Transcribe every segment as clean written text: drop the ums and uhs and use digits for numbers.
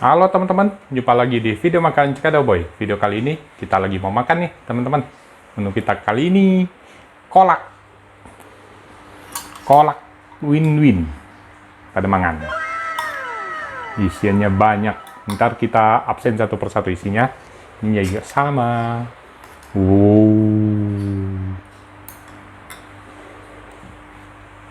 Halo teman-teman, jumpa lagi di video makan Cikadoboy. Video kali ini kita lagi mau makan nih teman-teman. Menu kita kali ini kolak. Kolak win-win Pademangan. Isiannya banyak. Ntar kita absen satu persatu isinya. Ini juga sama.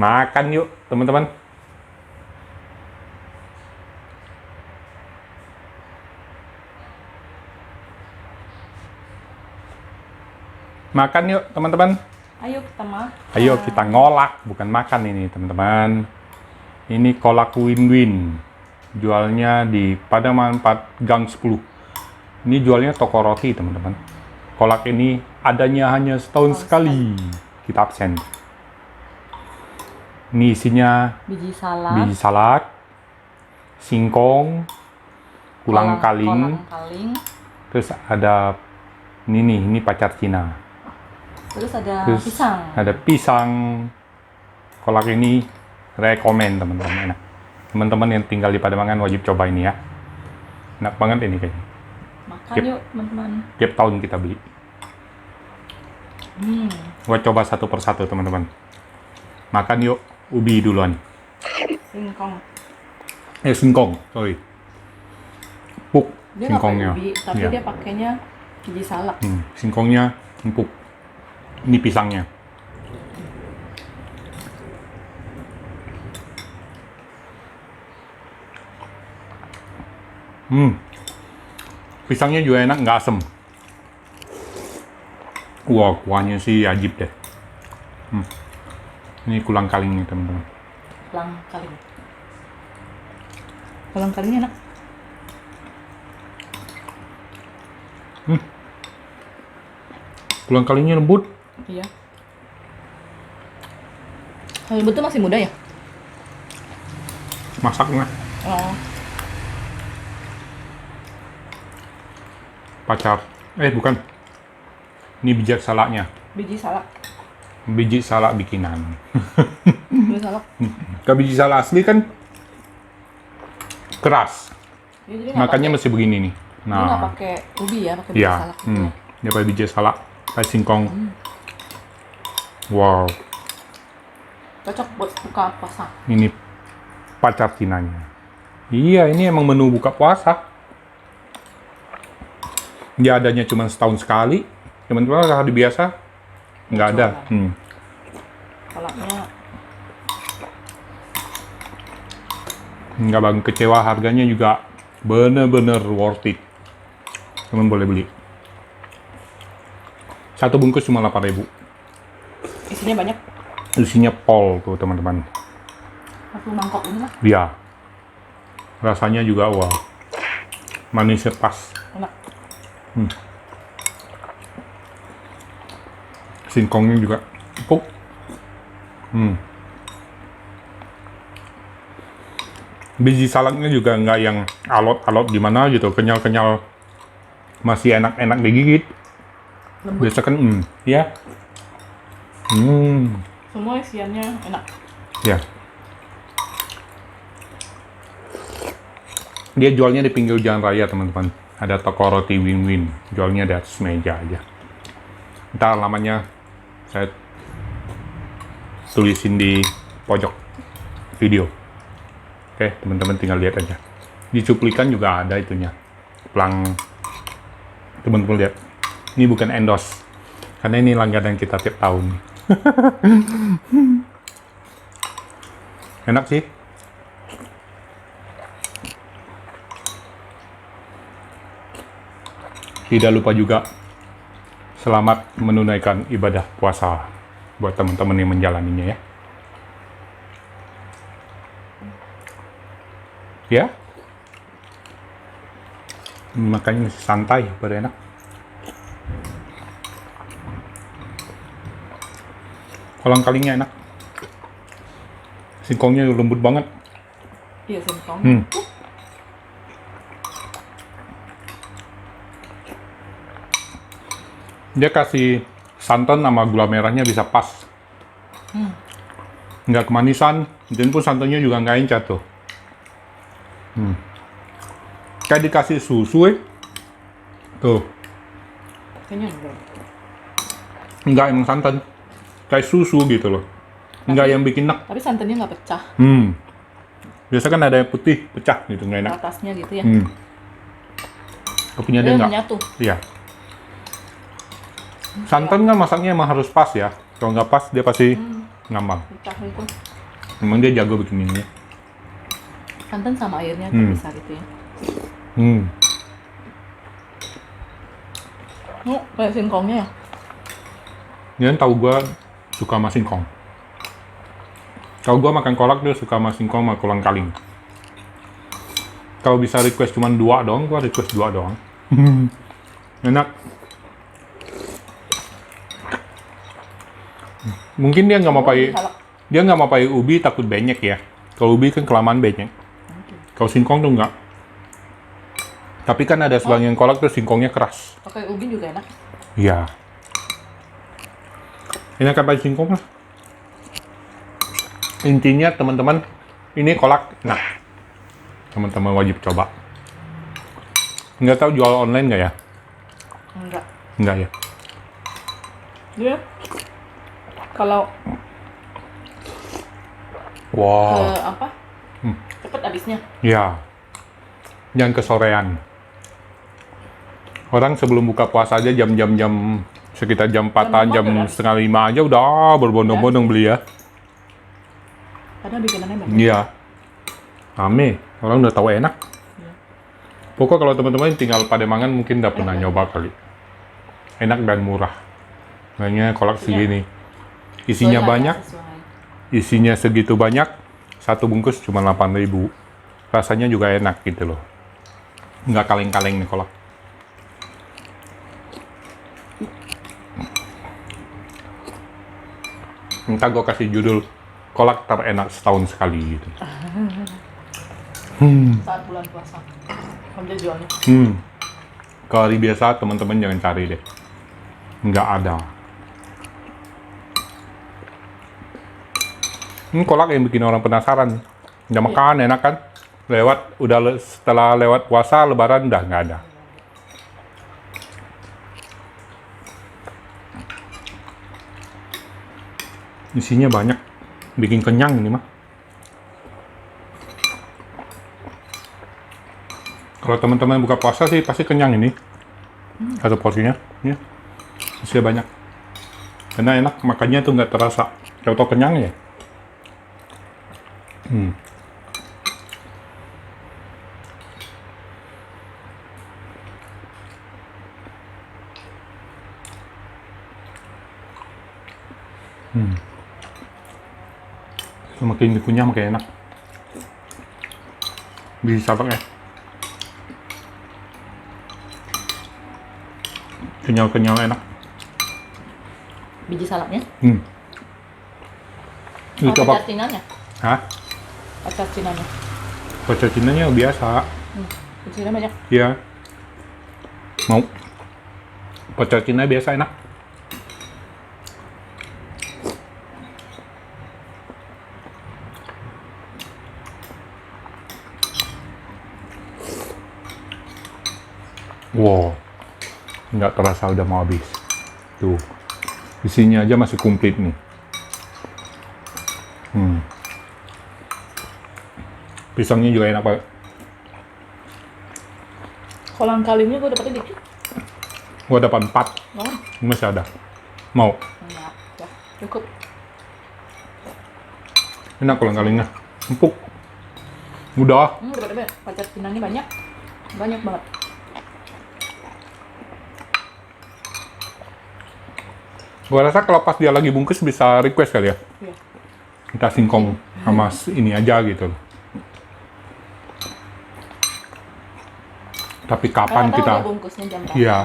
Makan yuk teman-teman. Makan yuk teman-teman. Ayo kita makan. Ayo kita ngolak, bukan makan ini teman-teman. Ini kolak win-win. Jualnya di Pademangan 4 Gang 10. Ini jualnya toko roti teman-teman. Kolak ini adanya hanya setahun sekali. Kita absen. Ini isinya Biji salak, salak, singkong, kulang kaling, terus ada ini pacar Cina. terus ada Terus pisang. ada pisang. Kolak ini rekomen teman-teman, enak. Teman-teman yang tinggal di Pademangan wajib coba ini ya. Enak banget ini kayaknya. Makan Yep. yuk teman-teman. Tiap tahun kita beli. Gua coba satu persatu teman-teman. Makan yuk. Ubi duluan. Singkong. Singkong, sorry. Empuk Dia nggak singkongnya. pakai ubi, tapi Iya. dia pakainya biji salak. Singkongnya empuk. Ini pisangnya. Pisangnya juga enak, nggak asem. Wah, kuahnya sih ajib deh. Ini kulang kaling nih teman-teman. Kolang kaling. Kolang kalingnya enak. Kulang kalingnya lembut. Iya. Kalau betul masih muda ya? Masaknya Oh, pacar. Bukan. Ini biji salaknya. biji salak. Biji salak bikinan. Biji salak. Kalau biji salak asli kan keras. Jadi dia nggak Makanya masih begini nih. pakai- dia nggak Nah, pakai ubi ya, pakai biji iya. salak. Dia pakai biji salak, pakai singkong. Wow, Cocok buat buka puasa. ini pacar Cinanya. Iya, ini emang menu buka puasa. Dia adanya cuma setahun sekali. Teman-teman hari biasa nggak ada. Salaknya Nggak bang kecewa, harganya juga bener-bener worth it. Teman boleh beli. Satu bungkus cuma 8.000. isinya banyak. Isinya pol tuh teman-teman. Satu mangkok ini lah. Iya. Rasanya juga wow. Manisnya pas. Enak. Singkongnya juga empuk. Biji salaknya juga nggak yang alot-alot gimana gitu, kenyal-kenyal, masih enak-enak digigit. Lembut. Biasa kan, ya, Semua isiannya enak. ya. Dia jualnya di pinggir jalan raya teman-teman. Ada toko roti win-win, jualnya di atas meja aja. Ntar namanya saya tulisin di pojok video. Oke, teman-teman tinggal lihat aja. Di cuplikan juga ada itunya. Pelang, teman-teman lihat. Ini bukan endorse, karena ini langganan kita tiap tahun. Enak sih. Tidak lupa juga, selamat menunaikan ibadah puasa buat teman-teman yang menjalaninya ya. Ya, makanya masih santai, pada enak. Kolang kalingnya enak. Singkongnya lembut banget. Iya, singkong. Dia kasih santan sama gula merahnya bisa pas. Nggak kemanisan, dan pun santannya juga nggak encer tuh. Kayak dikasih susu tuh. Kayaknya enggak. Enggak, emang santan. Kayak susu gitu loh. Enggak yang bikin enak. Tapi santannya nggak pecah. Biasa kan ada yang putih, pecah gitu, nggak enak. Atasnya gitu ya. Kopinya dia Dia enggak. menyatu. Iya. Santan kan masaknya emang harus pas ya. Kalau nggak pas, dia pasti ngambang. Pecah itu. Emang dia jago bikin ini. Santan sama airnya terpisah gitu ya. Oh, kayak singkongnya ya. Dia tahu gua suka sama singkong. Kalau gua makan kolak, dia suka sama singkong sama kolang-kaling. Kalau bisa request cuma 2 doang, gua request 2 doang. Enak. Mungkin dia nggak mau pakai, dia nggak mau pakai ubi, takut benyek ya. Kalau ubi kan kelamaan benyek. Kalau singkong tuh nggak. Tapi kan ada sebagian kolak tuh singkongnya keras. Pakai ubi juga enak. Iya. Enak kan pakai singkong lah. Intinya teman-teman, ini kolak enak. Teman-teman wajib coba. Nggak tahu jual online nggak ya? Enggak. Nggak ya. Dia kalau Wow. apa? Cepet habisnya. Ya. Jangan kesorean. Orang sebelum buka puasa aja jam sekitar jam 4-an, jam setengah 5 aja udah berbondong-bondong beli ya. Karena bikinannya banyak. Iya. Rame. Orang udah tahu enak. Iya. Pokoknya kalau teman-teman tinggal Pademangan mungkin udah pernah nyoba kali. Enak dan murah. Makanya kolak segini. Isinya Sesuai banyak. lah, sesuai. Isinya segitu banyak. Satu bungkus cuma 8.000. Rasanya juga enak gitu loh. Nggak kaleng-kaleng nih kolak. Entah gue kasih judul kolak terenak setahun sekali gitu. Saat bulan puasa. Ambil jualnya. Kalau hari biasa teman-teman jangan cari deh. Nggak ada. Ini kolak yang bikin orang penasaran. Udah makan enak kan? Setelah lewat puasa lebaran udah nggak ada. Isinya banyak, bikin kenyang ini mah. Kalau teman-teman buka puasa sih pasti kenyang ini. Satu porsinya, ya. Isinya banyak. Karena enak, makannya tuh nggak terasa. Tahu kenyang ya. Semakin dikunyah makin enak. Bisa pakai. Kenyal-kenyal enak. Biji salapnya. Ini coba. Pacar Cinanya. Hah? Pacar Cinanya. Pacar Cinanya biasa. Kecilnya banyak. Iya. Mau. Pacar Cina biasa enak. Wow, nggak terasa udah mau habis. Tuh, isinya aja masih komplit nih. Pisangnya juga enak banget. Kolang-kalingnya gue dapetnya dikit. Gua dapat 4, Oh, masih ada. Mau? enggak. Ya, cukup. Enak kolang-kalingnya, empuk. Udah. Dapetnya pacar Cinanya banyak. Banyak banget. Gua rasa kalau pas dia lagi bungkus bisa request kali ya. Iya. Kita singkong sama ini aja gitu. Tapi kapan Karena tahu kita? dia bungkusnya jam berapa. Iya.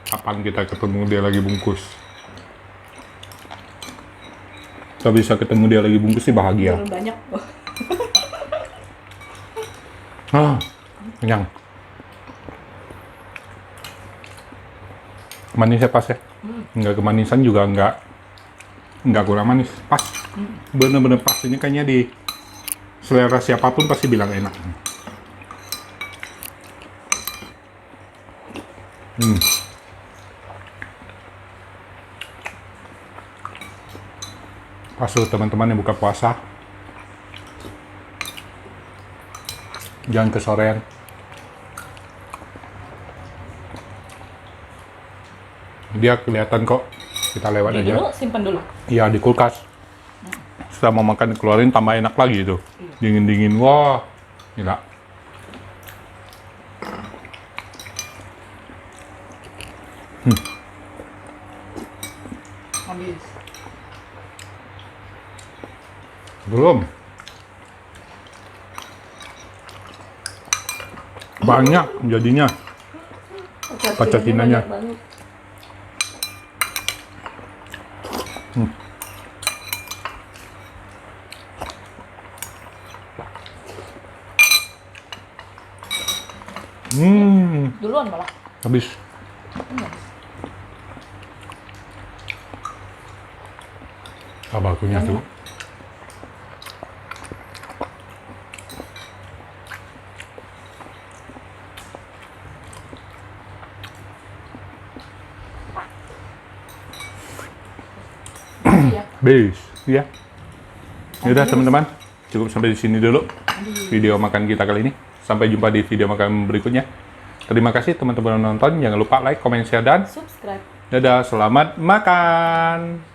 Kapan kita ketemu dia lagi bungkus? Kita bisa ketemu dia lagi bungkus sih bahagia. Turun banyak. Kenyang. Manisnya pas ya. Nggak kemanisan juga nggak kurang manis. Pas. Bener-bener pas. Ini kayaknya di selera siapapun pasti bilang enak. Pas tuh teman-teman yang buka puasa. Jangan kesorean. Dia kelihatan kok. Kita lewat Beli aja. dulu, simpan dulu. Iya, di kulkas. Setelah mau makan keluarin tambah enak lagi tuh. Dingin-dingin. Wah, gila. Habis. Belum. Banyak jadinya. Kaca Cinanya. banyak banget. Duluan malah. Habis. Apa akunya tuh? Iya. Bis, ya. Yaudah teman-teman, cukup sampai di sini dulu video makan kita kali ini. Sampai jumpa di video makan berikutnya. Terima kasih teman-teman yang nonton. Jangan lupa like, comment, share, dan Subscribe. dadah. Selamat makan.